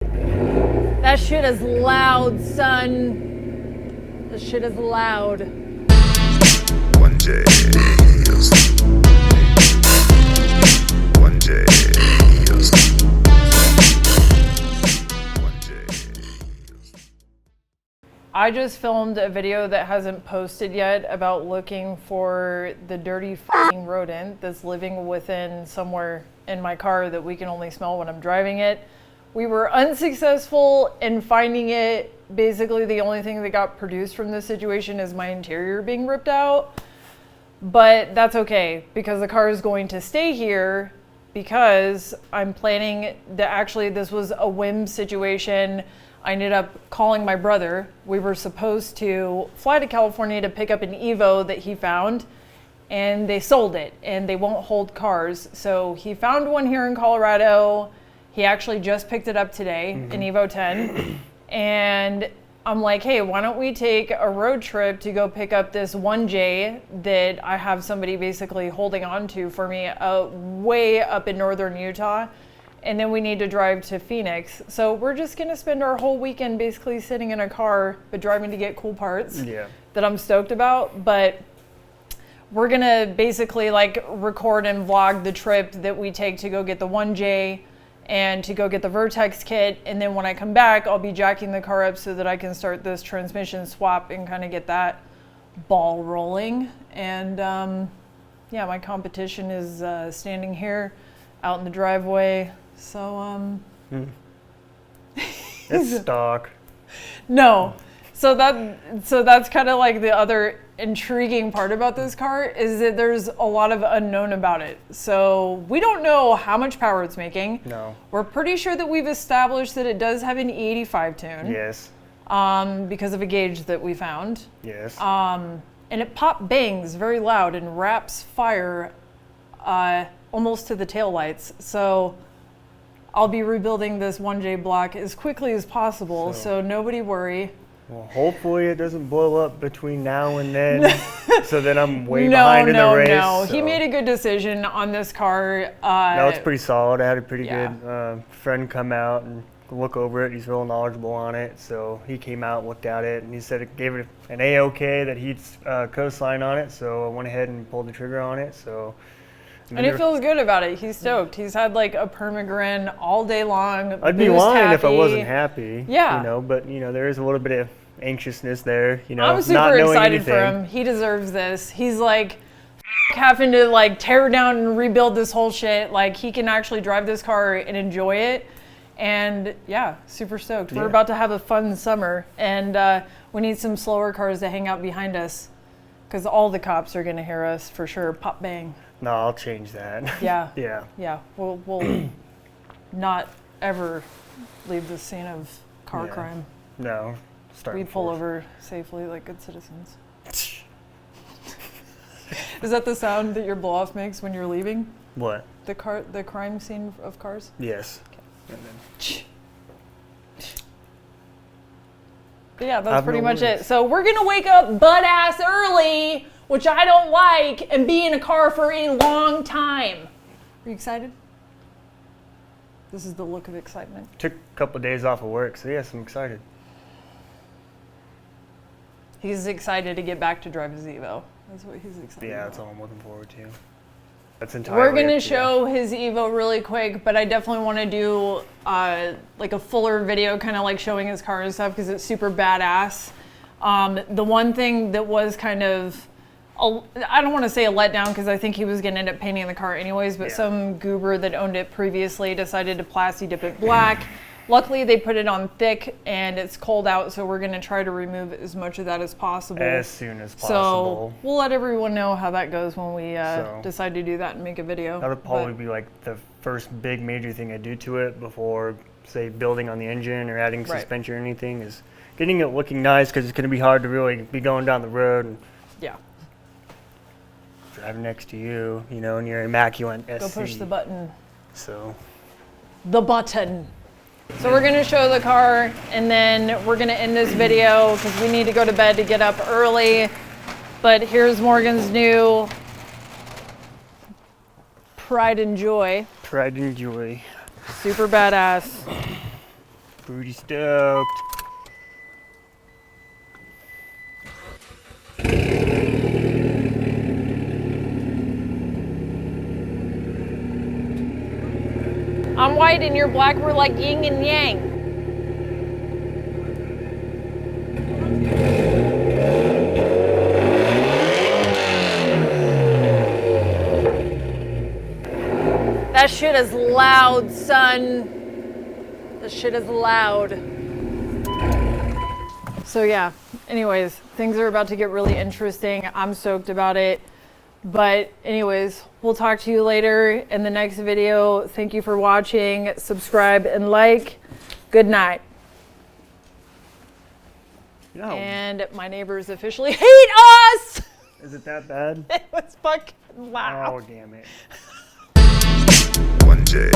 That shit is loud, son. That shit is loud. One day. One day. I just filmed a video that hasn't posted yet about looking for the dirty f***ing rodent that's living within somewhere in my car that we can only smell when I'm driving it. We were unsuccessful in finding it. Basically, the only thing that got produced from this situation is my interior being ripped out. But that's okay, because the car is going to stay here because I'm planning that actually this was a whim situation. I ended up calling my brother. We were supposed to fly to California to pick up an Evo that he found, and they sold it, and they won't hold cars. So he found one here in Colorado. He actually just picked it up today, an Evo 10. And I'm like, hey, why don't we take a road trip to go pick up this 1J that I have somebody basically holding on to for me way up in northern Utah. And then we need to drive to Phoenix. So we're just gonna spend our whole weekend basically sitting in a car, but driving to get cool parts that I'm stoked about. But we're gonna basically like record and vlog the trip that we take to go get the 1J and to go get the Vertex Kit. And then when I come back, I'll be jacking the car up so that I can start this transmission swap and kind of get that ball rolling. And yeah, my competition is standing here out in the driveway. So it's stock. No. So that's kind of like the other intriguing part about this car is that there's a lot of unknown about it. So we don't know how much power it's making. No. We're pretty sure that we've established that it does have an E85 tune. Yes. Because of a gauge that we found. Yes. And it pop bangs very loud and raps fire almost to the taillights. So I'll be rebuilding this 1J block as quickly as possible, so nobody worry. Well, hopefully it doesn't blow up between now and then, so that I'm way behind in the race. No, so. He made a good decision on this car. No, it's pretty solid. I had a pretty good friend come out and look over it. He's real knowledgeable on it, so he came out, looked at it, and he said it gave it an A-OK that he'd co-sign on it, so I went ahead and pulled the trigger on it. So. And he feels good about it. He's stoked. He's had like a permagrin all day long. I'd be lying if I wasn't happy. Yeah. You know, but you know, there is a little bit of anxiousness there. You know, I'm super excited for him. He deserves this. He's like having to like tear down and rebuild this whole shit. Like he can actually drive this car and enjoy it. And yeah, super stoked. We're about to have a fun summer, and we need some slower cars to hang out behind us, because all the cops are gonna hear us for sure. Pop bang. No, I'll change that. Yeah. Yeah. Yeah. We'll not ever leave the scene of car crime. No. We pull over safely like good citizens. Is that the sound that your blow off makes when you're leaving? What? The crime scene of cars? Yes. Okay. And then but yeah, that's pretty much it. So we're gonna wake up butt ass early, which I don't like, and be in a car for a long time. Are you excited? This is the look of excitement. Took a couple of days off of work, so yes, I'm excited. He's excited to get back to drive his Evo. That's what he's excited about. Yeah, that's all I'm looking forward to. That's entirely We're gonna show his Evo really quick, but I definitely want to do like a fuller video, kind of like showing his car and stuff, because it's super badass. The one thing that was kind of, I don't want to say a letdown, because I think he was gonna end up painting the car anyways, but some goober that owned it previously decided to plasti dip it black. Luckily, they put it on thick, and it's cold out, so we're going to try to remove as much of that as possible. As soon as possible. So we'll let everyone know how that goes when we decide to do that and make a video. That would probably be like the first big major thing I do to it before, say, building on the engine or adding suspension or anything, is getting it looking nice, because it's going to be hard to really be going down the road and driving next to you, you know, in your immaculate SC. Go push the button. So. The button. So we're gonna show the car, and then we're gonna end this video because we need to go to bed to get up early. But here's Morgan's new Pride and Joy. Pride and Joy. Super badass. Pretty stoked. I'm white and you're black. We're like yin and yang. That shit is loud, son. That shit is loud. So yeah, anyways, things are about to get really interesting. I'm stoked about it. But anyways, we'll talk to you later in the next video. Thank you for watching. Subscribe and like. Good night. No. And my neighbors officially hate us! Is it that bad? It was fucking loud. Oh, damn it. One day.